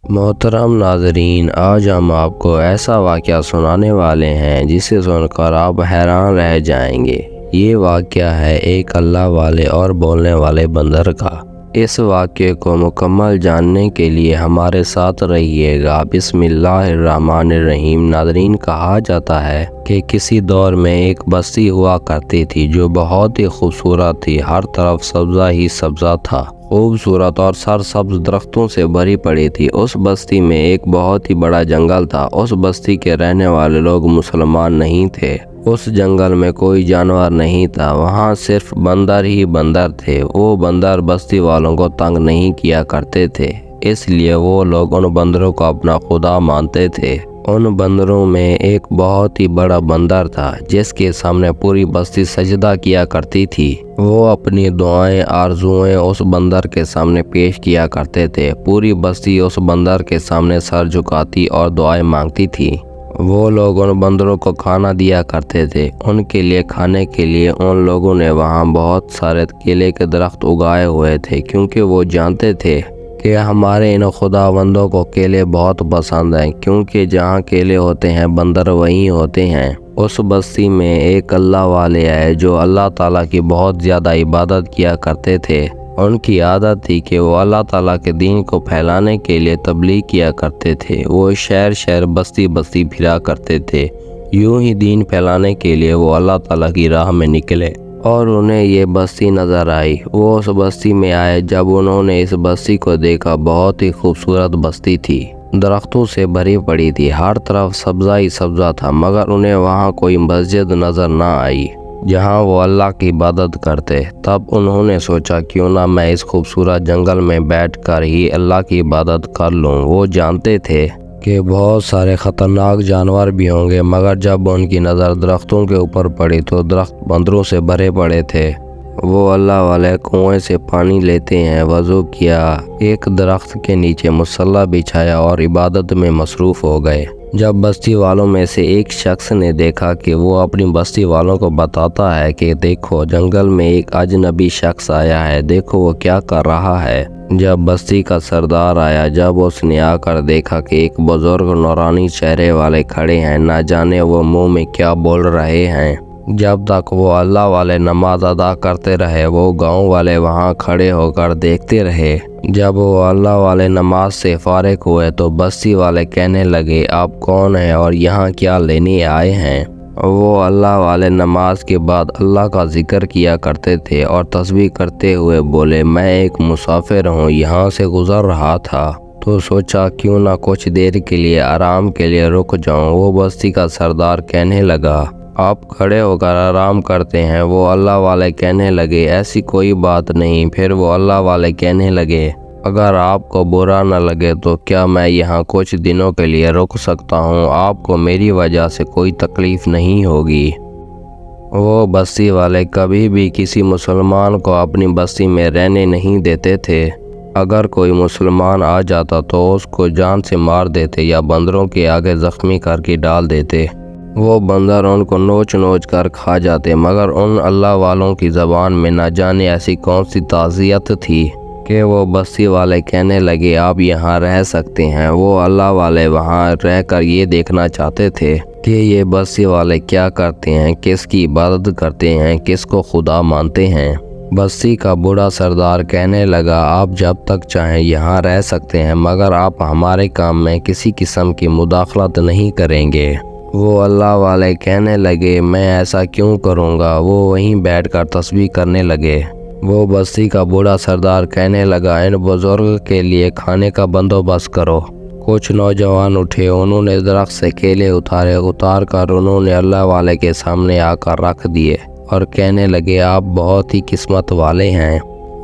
محترم ناظرین، آج ہم آپ کو ایسا واقعہ سنانے والے ہیں جسے سن کر آپ حیران رہ جائیں گے۔ یہ واقعہ ہے ایک اللہ والے اور بولنے والے بندر کا۔ اس واقعے کو مکمل جاننے کے لیے ہمارے ساتھ رہیے گا۔ بسم اللہ الرحمن الرحیم۔ ناظرین، کہا جاتا ہے کہ کسی دور میں ایک بستی ہوا کرتی تھی جو بہت ہی خوبصورت تھی۔ ہر طرف سبزہ ہی سبزہ تھا، خوبصورت اور سرسبز درختوں سے بھری پڑی تھی۔ اس بستی میں ایک بہت ہی بڑا جنگل تھا۔ اس بستی کے رہنے والے لوگ مسلمان نہیں تھے۔ اس جنگل میں کوئی جانور نہیں تھا، وہاں صرف بندر ہی بندر تھے۔ وہ بندر بستی والوں کو تنگ نہیں کیا کرتے تھے، اس لیے وہ لوگ ان بندروں کو اپنا خدا مانتے تھے۔ ان بندروں میں ایک بہت ہی بڑا بندر تھا جس کے سامنے پوری بستی سجدہ کیا کرتی تھی۔ وہ اپنی دعائیں آرزوئیں اس بندر کے سامنے پیش کیا کرتے تھے۔ پوری بستی اس بندر کے سامنے سر جھکاتی اور دعائیں مانگتی تھی۔ وہ لوگ ان بندروں کو کھانا دیا کرتے تھے۔ ان کے لیے کھانے کے لیے ان لوگوں نے وہاں بہت سارے کیلے کے درخت اگائے ہوئے تھے، کیونکہ وہ جانتے تھے کہ ہمارے ان خداوندوں کو کیلے بہت پسند ہیں، کیونکہ جہاں کیلے ہوتے ہیں بندر وہیں ہوتے ہیں۔ اس بستی میں ایک اللہ والے آئے جو اللہ تعالیٰ کی بہت زیادہ عبادت کیا کرتے تھے۔ ان کی عادت تھی کہ وہ اللہ تعالیٰ کے دین کو پھیلانے کے لیے تبلیغ کیا کرتے تھے۔ وہ شہر شہر بستی بستی پھرا کرتے تھے۔ یوں ہی دین پھیلانے کے لیے وہ اللہ تعالیٰ کی راہ میں نکلے اور انہیں یہ بستی نظر آئی۔ وہ اس بستی میں آئے۔ جب انہوں نے اس بستی کو دیکھا، بہت ہی خوبصورت بستی تھی، درختوں سے بھری پڑی تھی، ہر طرف سبزہ ہی سبزہ تھا، مگر انہیں وہاں کوئی مسجد نظر نہ آئی جہاں وہ اللہ کی عبادت کرتے۔ تب انہوں نے سوچا کیوں نہ میں اس خوبصورت جنگل میں بیٹھ کر ہی اللہ کی عبادت کر لوں۔ وہ جانتے تھے کہ بہت سارے خطرناک جانور بھی ہوں گے، مگر جب ان کی نظر درختوں کے اوپر پڑی تو درخت بندروں سے بھرے پڑے تھے۔ وہ اللہ والے کنویں سے پانی لیتے ہیں، وضو کیا، ایک درخت کے نیچے مصلی بچھایا اور عبادت میں مصروف ہو گئے۔ جب بستی والوں میں سے ایک شخص نے دیکھا کہ وہ اپنی بستی والوں کو بتاتا ہے کہ دیکھو جنگل میں ایک اجنبی شخص آیا ہے، دیکھو وہ کیا کر رہا ہے۔ جب بستی کا سردار آیا، جب اس نے آ کر دیکھا کہ ایک بزرگ نورانی چہرے والے کھڑے ہیں، نہ جانے وہ منہ میں کیا بول رہے ہیں۔ جب تک وہ اللہ والے نماز ادا کرتے رہے، وہ گاؤں والے وہاں کھڑے ہو کر دیکھتے رہے۔ جب وہ اللہ والے نماز سے فارغ ہوئے تو بستی والے کہنے لگے، آپ کون ہیں اور یہاں کیا لینے آئے ہیں؟ وہ اللہ والے نماز کے بعد اللہ کا ذکر کیا کرتے تھے اور تسبیح کرتے ہوئے بولے، میں ایک مسافر ہوں، یہاں سے گزر رہا تھا تو سوچا کیوں نہ کچھ دیر کے لیے آرام کے لیے رک جاؤں۔ وہ بستی کا سردار کہنے لگا، آپ کھڑے ہو کر آرام کرتے ہیں۔ وہ اللہ والے کہنے لگے، ایسی کوئی بات نہیں۔ پھر وہ اللہ والے کہنے لگے، اگر آپ کو برا نہ لگے تو کیا میں یہاں کچھ دنوں کے لیے رک سکتا ہوں؟ آپ کو میری وجہ سے کوئی تکلیف نہیں ہوگی۔ وہ بستی والے کبھی بھی کسی مسلمان کو اپنی بستی میں رہنے نہیں دیتے تھے۔ اگر کوئی مسلمان آ جاتا تو اس کو جان سے مار دیتے یا بندروں کے آگے زخمی کر کے ڈال دیتے۔ وہ بندر ان کو نوچ نوچ کر کھا جاتے، مگر ان اللہ والوں کی زبان میں نہ جانے ایسی کون سی تعزیت تھی کہ وہ بستی والے کہنے لگے، آپ یہاں رہ سکتے ہیں۔ وہ اللہ والے وہاں رہ کر یہ دیکھنا چاہتے تھے کہ یہ بستی والے کیا کرتے ہیں، کس کی عبادت کرتے ہیں، کس کو خدا مانتے ہیں۔ بستی کا بوڑھا سردار کہنے لگا، آپ جب تک چاہیں یہاں رہ سکتے ہیں، مگر آپ ہمارے کام میں کسی قسم کی مداخلت نہیں کریں گے۔ وہ اللہ والے کہنے لگے، میں ایسا کیوں کروں گا؟ وہ وہیں بیٹھ کر تسبیح کرنے لگے۔ وہ بستی کا بوڑھا سردار کہنے لگا، ان بزرگ کے لیے کھانے کا بندوبست کرو۔ کچھ نوجوان اٹھے، انہوں نے درخت سے کیلے اتار کر انہوں نے اللہ والے کے سامنے آ کر رکھ دیے اور کہنے لگے، آپ بہت ہی قسمت والے ہیں،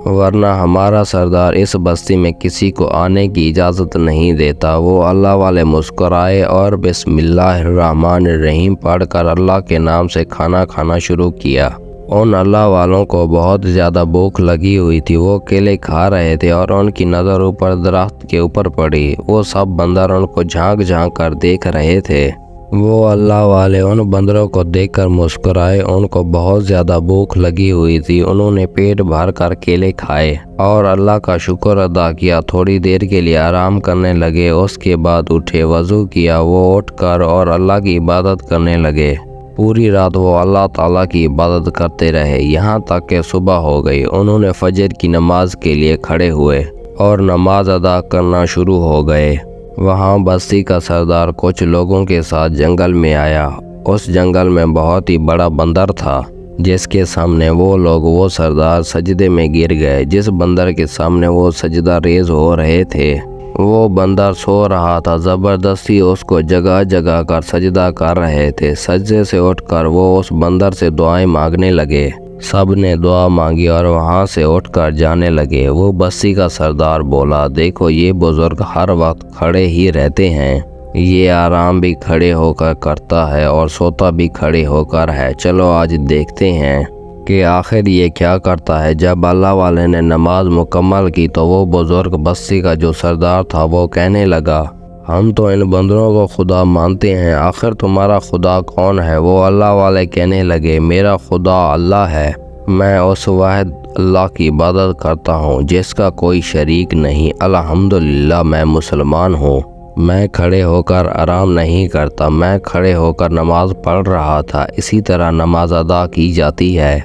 ورنہ ہمارا سردار اس بستی میں کسی کو آنے کی اجازت نہیں دیتا۔ وہ اللہ والے مسکرائے اور بسم اللہ الرحمن الرحیم پڑھ کر اللہ کے نام سے کھانا کھانا شروع کیا۔ ان اللہ والوں کو بہت زیادہ بھوک لگی ہوئی تھی، وہ کیلے کھا رہے تھے اور ان کی نظر اوپر درخت کے اوپر پڑی۔ وہ سب بندر ان کو جھانک جھانک کر دیکھ رہے تھے۔ وہ اللہ والے ان بندروں کو دیکھ کر مسکرائے۔ ان کو بہت زیادہ بھوک لگی ہوئی تھی۔ انہوں نے پیٹ بھر کر کیلے کھائے اور اللہ کا شکر ادا کیا۔ تھوڑی دیر کے لیے آرام کرنے لگے، اس کے بعد اٹھے، وضو کیا۔ وہ اٹھ کر اور اللہ کی عبادت کرنے لگے۔ پوری رات وہ اللہ تعالیٰ کی عبادت کرتے رہے، یہاں تک کہ صبح ہو گئی۔ انہوں نے فجر کی نماز کے لیے کھڑے ہوئے اور نماز ادا کرنا شروع ہو گئے۔ وہاں بستی کا سردار کچھ لوگوں کے ساتھ جنگل میں آیا۔ اس جنگل میں بہت ہی بڑا بندر تھا، جس کے سامنے وہ سردار سجدے میں گر گئے۔ جس بندر کے سامنے وہ سجدہ ریز ہو رہے تھے، وہ بندر سو رہا تھا۔ زبردستی اس کو جگہ جگہ کر سجدہ کر رہے تھے۔ سجدے سے اٹھ کر وہ اس بندر سے دعائیں مانگنے لگے۔ سب نے دعا مانگی اور وہاں سے اٹھ کر جانے لگے۔ وہ بستی کا سردار بولا، دیکھو یہ بزرگ ہر وقت کھڑے ہی رہتے ہیں، یہ آرام بھی کھڑے ہو کر کرتا ہے اور سوتا بھی کھڑے ہو کر ہے۔ چلو آج دیکھتے ہیں کہ آخر یہ کیا کرتا ہے۔ جب اللہ والے نے نماز مکمل کی تو وہ بزرگ بستی کا جو سردار تھا وہ کہنے لگا، ہم تو ان بندروں کو خدا مانتے ہیں، آخر تمہارا خدا کون ہے؟ وہ اللہ والے کہنے لگے، میرا خدا اللہ ہے، میں اس واحد اللہ کی عبادت کرتا ہوں جس کا کوئی شریک نہیں، الحمدللہ میں مسلمان ہوں۔ میں کھڑے ہو کر آرام نہیں کرتا، میں کھڑے ہو کر نماز پڑھ رہا تھا، اسی طرح نماز ادا کی جاتی ہے۔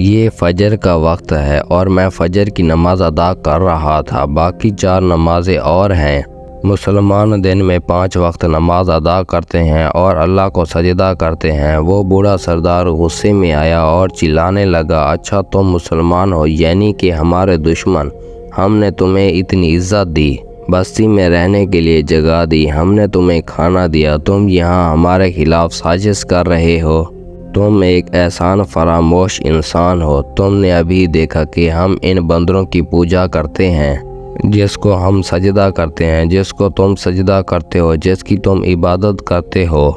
یہ فجر کا وقت ہے اور میں فجر کی نماز ادا کر رہا تھا، باقی 4 نمازیں اور ہیں۔ مسلمان دن میں 5 وقت نماز ادا کرتے ہیں اور اللہ کو سجدہ کرتے ہیں۔ وہ بوڑھا سردار غصے میں آیا اور چلانے لگا، اچھا تم مسلمان ہو، یعنی کہ ہمارے دشمن، ہم نے تمہیں اتنی عزت دی، بستی میں رہنے کے لیے جگہ دی، ہم نے تمہیں کھانا دیا، تم یہاں ہمارے خلاف سازش کر رہے ہو، تم ایک احسان فراموش انسان ہو۔ تم نے ابھی دیکھا کہ ہم ان بندروں کی پوجا کرتے ہیں، جس کو ہم سجدہ کرتے ہیں، جس کو تم سجدہ کرتے ہو، جس کی تم عبادت کرتے ہو،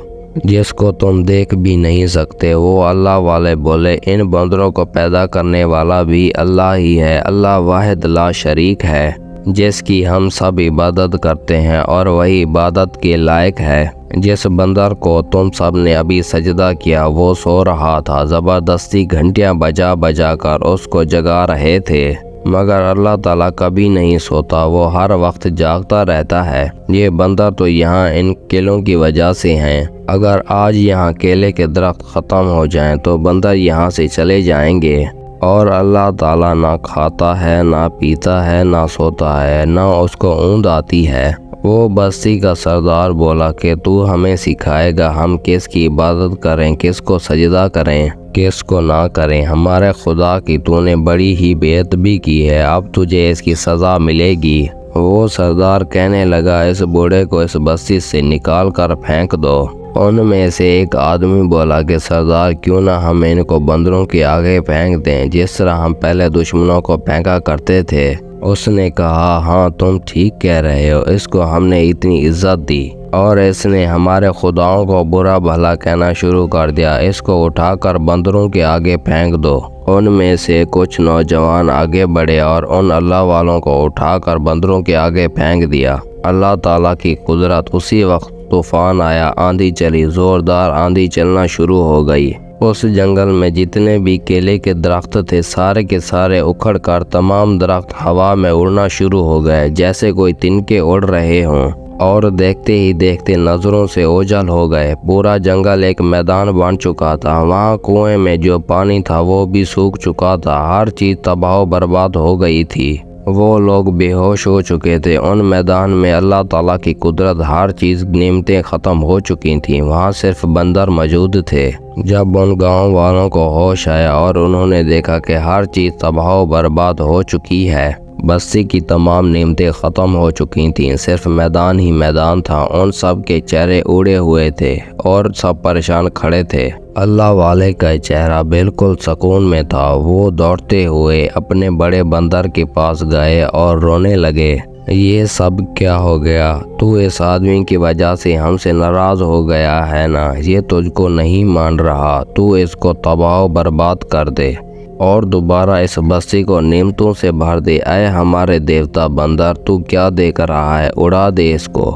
جس کو تم دیکھ بھی نہیں سکتے۔ وہ اللہ والے بولے، ان بندروں کو پیدا کرنے والا بھی اللہ ہی ہے، اللہ واحد لا شریک ہے، جس کی ہم سب عبادت کرتے ہیں اور وہی عبادت کے لائق ہے۔ جس بندر کو تم سب نے ابھی سجدہ کیا وہ سو رہا تھا، زبردستی گھنٹیاں بجا بجا کر اس کو جگا رہے تھے، مگر اللہ تعالیٰ کبھی نہیں سوتا، وہ ہر وقت جاگتا رہتا ہے۔ یہ بندر تو یہاں ان کیلوں کی وجہ سے ہیں، اگر آج یہاں کیلے کے درخت ختم ہو جائیں تو بندر یہاں سے چلے جائیں گے، اور اللہ تعالیٰ نہ کھاتا ہے، نہ پیتا ہے، نہ سوتا ہے، نہ اس کو اونگ آتی ہے۔ وہ بستی کا سردار بولا کہ تو ہمیں سکھائے گا ہم کس کی عبادت کریں، کس کو سجدہ کریں، کس کو نہ کریں؟ ہمارے خدا کی تو نے بڑی ہی بے ادبی کی ہے، اب تجھے اس کی سزا ملے گی۔ وہ سردار کہنے لگا، اس بوڑھے کو اس بستی سے نکال کر پھینک دو۔ ان میں سے ایک آدمی بولا کہ سردار کیوں نہ ہم ان کو بندروں کے آگے پھینک دیں، جس طرح ہم پہلے دشمنوں کو پھینکا کرتے تھے۔ اس نے کہا، ہاں تم ٹھیک کہہ رہے ہو، اس کو ہم نے اتنی عزت دی اور اس نے ہمارے خداؤں کو برا بھلا کہنا شروع کر دیا، اس کو اٹھا کر بندروں کے آگے پھینک دو۔ ان میں سے کچھ نوجوان آگے بڑھے اور ان اللہ والوں کو اٹھا کر بندروں کے آگے پھینک دیا۔ اللہ تعالیٰ کی قدرت، اسی وقت طوفان آیا، آندھی چلی، زوردار آندھی چلنا شروع ہو گئی۔ اس جنگل میں جتنے بھی کیلے کے درخت تھے سارے کے سارے اکھڑ کر تمام درخت ہوا میں اڑنا شروع ہو گئے، جیسے کوئی تنکے اڑ رہے ہوں، اور دیکھتے ہی دیکھتے نظروں سے اوجھل ہو گئے۔ پورا جنگل ایک میدان بن چکا تھا، وہاں کنویں میں جو پانی تھا وہ بھی سوکھ چکا تھا، ہر چیز تباہ و برباد ہو گئی تھی۔ وہ لوگ بے ہوش ہو چکے تھے۔ ان میدان میں اللہ تعالیٰ کی قدرت، ہر چیز، نعمتیں ختم ہو چکی تھیں، وہاں صرف بندر موجود تھے۔ جب ان گاؤں والوں کو ہوش آیا اور انہوں نے دیکھا کہ ہر چیز تباہ و برباد ہو چکی ہے، بستی کی تمام نعمتیں ختم ہو چکی تھیں، صرف میدان ہی میدان تھا، ان سب کے چہرے اڑے ہوئے تھے اور سب پریشان کھڑے تھے۔ اللہ والے کا چہرہ بالکل سکون میں تھا۔ وہ دوڑتے ہوئے اپنے بڑے بندر کے پاس گئے اور رونے لگے، یہ سب کیا ہو گیا؟ تو اس آدمی کی وجہ سے ہم سے ناراض ہو گیا ہے نا؟ یہ تجھ کو نہیں مان رہا، تو اس کو تباہ و برباد کر دے اور دوبارہ اس بستی کو نعمتوں سے بھر دے۔ اے ہمارے دیوتا بندر، تو کیا دیکھ رہا ہے؟ اڑا دے اس کو۔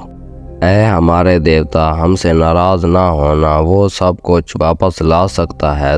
اے ہمارے دیوتا، ہم سے ناراض نہ ہونا، وہ سب کچھ واپس لا سکتا ہے۔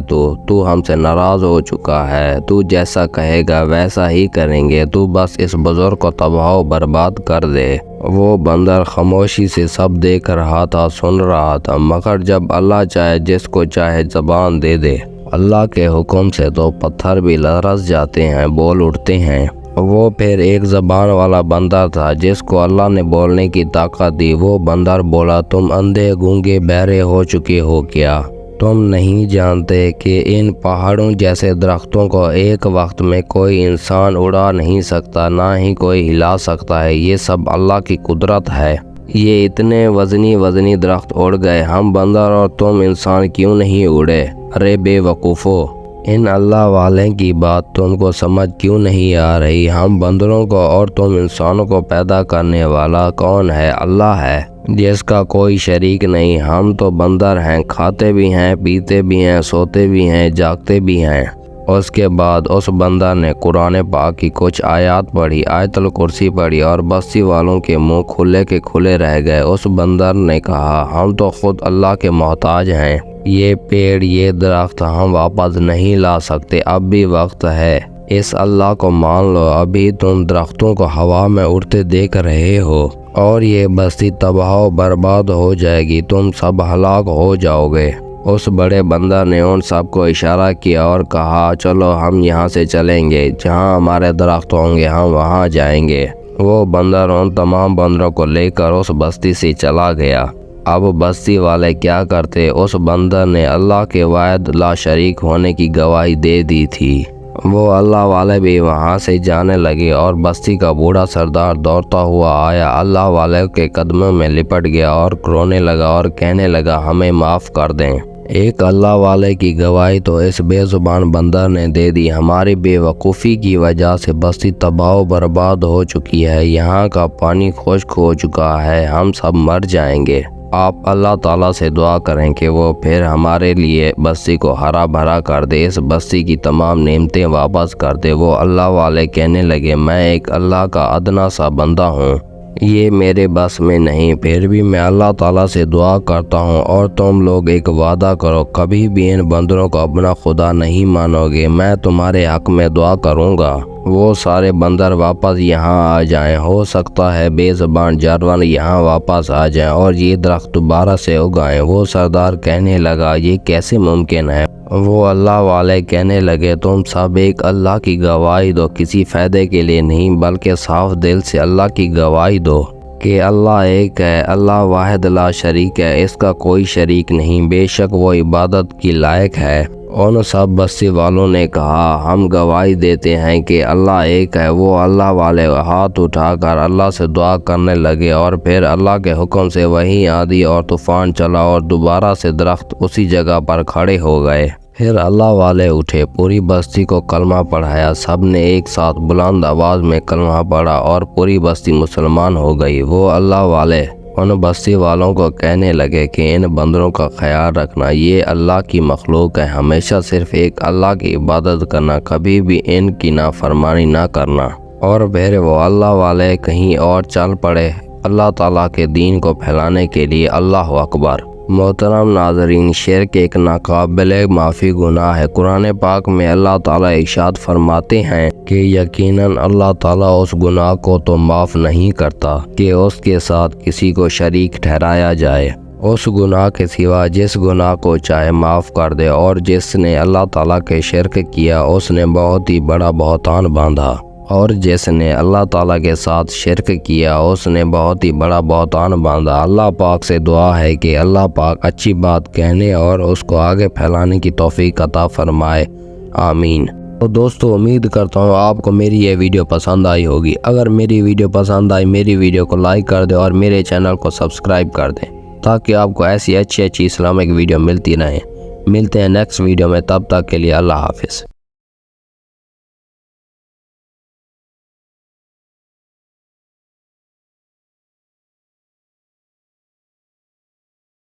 تو ہم سے ناراض ہو چکا ہے، تو جیسا کہے گا ویسا ہی کریں گے، تو بس اس بزرگ کو تباہ و برباد کر دے۔ وہ بندر خاموشی سے سب دیکھ رہا تھا، سن رہا تھا، مگر جب اللہ چاہے جس کو چاہے زبان دے دے۔ اللہ کے حکم سے تو پتھر بھی لرز جاتے ہیں، بول اٹھتے ہیں۔ وہ پھر ایک زبان والا بندر تھا جس کو اللہ نے بولنے کی طاقت دی۔ وہ بندر بولا، تم اندھے گونگے بہرے ہو چکے ہو کیا؟ تم نہیں جانتے کہ ان پہاڑوں جیسے درختوں کو ایک وقت میں کوئی انسان اڑا نہیں سکتا، نہ ہی کوئی ہلا سکتا ہے، یہ سب اللہ کی قدرت ہے۔ یہ اتنے وزنی درخت اڑ گئے، ہم بندر اور تم انسان کیوں نہیں اڑے؟ ارے بے وقوفو، ان اللہ والے کی بات تم کو سمجھ کیوں نہیں آ رہی؟ ہم بندروں کو اور تم انسانوں کو پیدا کرنے والا کون ہے؟ اللہ ہے، جس کا کوئی شریک نہیں۔ ہم تو بندر ہیں، کھاتے بھی ہیں، پیتے بھی ہیں، سوتے بھی ہیں، جاگتے بھی ہیں۔ اس کے بعد اس بندر نے قرآن پاک کی کچھ آیات پڑھی، آیت الکرسی پڑھی، اور بستی والوں کے منہ کھلے کے کھلے رہ گئے۔ اس بندر نے کہا، ہم تو خود اللہ کے محتاج ہیں، یہ پیڑ، یہ درخت ہم واپس نہیں لا سکتے، اب بھی وقت ہے، اس اللہ کو مان لو۔ ابھی تم درختوں کو ہوا میں اڑتے دیکھ رہے ہو، اور یہ بستی تباہ و برباد ہو جائے گی، تم سب ہلاک ہو جاؤ گے۔ اس بڑے بندر نے ان سب کو اشارہ کیا اور کہا، چلو ہم یہاں سے چلیں گے، جہاں ہمارے درخت ہوں گے ہم وہاں جائیں گے۔ وہ بندر ان تمام بندروں کو لے کر اس بستی سے چلا گیا۔ اب بستی والے کیا کرتے؟ اس بندر نے اللہ کے واحد لا شریک ہونے کی گواہی دے دی تھی۔ وہ اللہ والے بھی وہاں سے جانے لگے، اور بستی کا بوڑھا سردار دوڑتا ہوا آیا، اللہ والے کے قدموں میں لپٹ گیا اور رونے لگا اور کہنے لگا، ہمیں معاف کر دیں۔ ایک اللہ والے کی گواہی تو اس بے زبان بندر نے دے دی۔ ہماری بے وقوفی کی وجہ سے بستی تباہ و برباد ہو چکی ہے، یہاں کا پانی خشک ہو چکا ہے، ہم سب مر جائیں گے۔ آپ اللہ تعالیٰ سے دعا کریں کہ وہ پھر ہمارے لیے بستی کو ہرا بھرا کر دے، اس بستی کی تمام نعمتیں واپس کر دے۔ وہ اللہ والے کہنے لگے، میں ایک اللہ کا ادنا سا بندہ ہوں، یہ میرے بس میں نہیں، پھر بھی میں اللہ تعالیٰ سے دعا کرتا ہوں، اور تم لوگ ایک وعدہ کرو، کبھی بھی ان بندروں کو اپنا خدا نہیں مانو گے، میں تمہارے حق میں دعا کروں گا۔ وہ سارے بندر واپس یہاں آ جائیں، ہو سکتا ہے بے زبان جانور یہاں واپس آ جائیں اور یہ درخت دوبارہ سے اگائیں۔ وہ سردار کہنے لگا، یہ کیسے ممکن ہے؟ وہ اللہ والے کہنے لگے، تم سب ایک اللہ کی گواہی دو، کسی فائدے کے لیے نہیں بلکہ صاف دل سے اللہ کی گواہی دو کہ اللہ ایک ہے، اللہ واحد لا شریک ہے، اس کا کوئی شریک نہیں، بے شک وہ عبادت کی لائق ہے۔ ان سب بستی والوں نے کہا، ہم گواہی دیتے ہیں کہ اللہ ایک ہے۔ وہ اللہ والے ہاتھ اٹھا کر اللہ سے دعا کرنے لگے، اور پھر اللہ کے حکم سے وہیں آندھی اور طوفان چلا اور دوبارہ سے درخت اسی جگہ پر کھڑے ہو گئے۔ پھر اللہ والے اٹھے، پوری بستی کو کلمہ پڑھایا، سب نے ایک ساتھ بلند آواز میں کلمہ پڑھا اور پوری بستی مسلمان ہو گئی۔ وہ اللہ والے ان بستی والوں کو کہنے لگے کہ ان بندروں کا خیال رکھنا، یہ اللہ کی مخلوق ہے، ہمیشہ صرف ایک اللہ کی عبادت کرنا، کبھی بھی ان کی نافرمانی نہ کرنا۔ اور پھر وہ اللہ والے کہیں اور چل پڑے اللہ تعالیٰ کے دین کو پھیلانے کے لیے۔ اللہ اکبر۔ محترم ناظرین، شرک ایک ناقابل معافی گناہ ہے۔ قرآن پاک میں اللہ تعالیٰ ارشاد فرماتے ہیں کہ یقیناً اللہ تعالیٰ اس گناہ کو تو معاف نہیں کرتا کہ اس کے ساتھ کسی کو شریک ٹھہرایا جائے۔ اس گناہ کے سوا جس گناہ کو چاہے معاف کر دے، اور جس نے اللہ تعالیٰ کے شرک کیا اس نے بہت ہی بڑا بہتان باندھا، اور جس نے اللہ تعالیٰ کے ساتھ شرک کیا اس نے بہت ہی بڑا بہتان باندھا۔ اللہ پاک سے دعا ہے کہ اللہ پاک اچھی بات کہنے اور اس کو آگے پھیلانے کی توفیق عطا فرمائے، آمین۔ تو دوستو، امید کرتا ہوں آپ کو میری یہ ویڈیو پسند آئی ہوگی۔ اگر میری ویڈیو پسند آئی، میری ویڈیو کو لائک کر دیں اور میرے چینل کو سبسکرائب کر دیں تاکہ آپ کو ایسی اچھی اسلامک ویڈیو ملتی رہیں۔ ملتے ہیں نیکسٹ ویڈیو میں، تب تک کے لیے اللہ حافظ۔